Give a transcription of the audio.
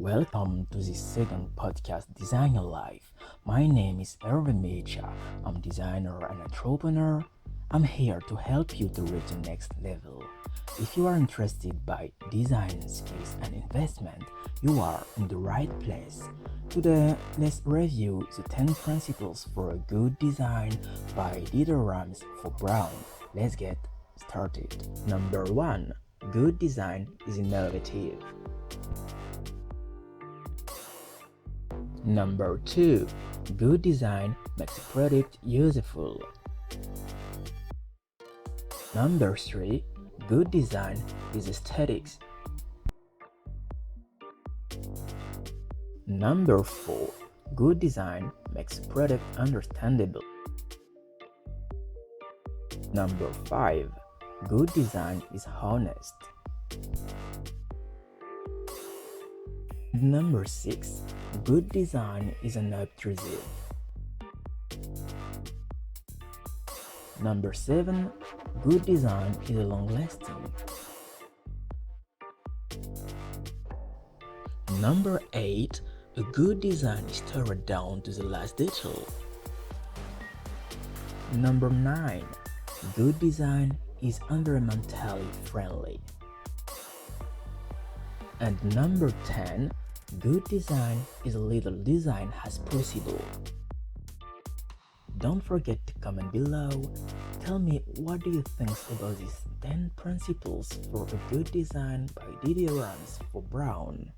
Welcome to this second podcast, Design Your Life. My name is Erwin Mecha. I'm designer and entrepreneur. I'm here to help you to reach the next level. If you are interested by design skills and investment, you are in the right place. Today, let's review the 10 principles for a good design by RAMS for Brown. Let's get started. Number 1. Good design is innovative. Number 2. Good design makes a product useful. Number 3. Good design is aesthetics. Number 4. Good design makes a product understandable. Number 5. Good design is honest. Number 6. Good design is unobtrusive. Number 7. Good design is long-lasting. Number 8. A good design is thought down to the last detail. Number 9. Good design is environmentally friendly. And number 10. Good design is a little design as possible. Don't forget to comment below. Tell me what do you think about these 10 principles for a good design by RAMS for Brown.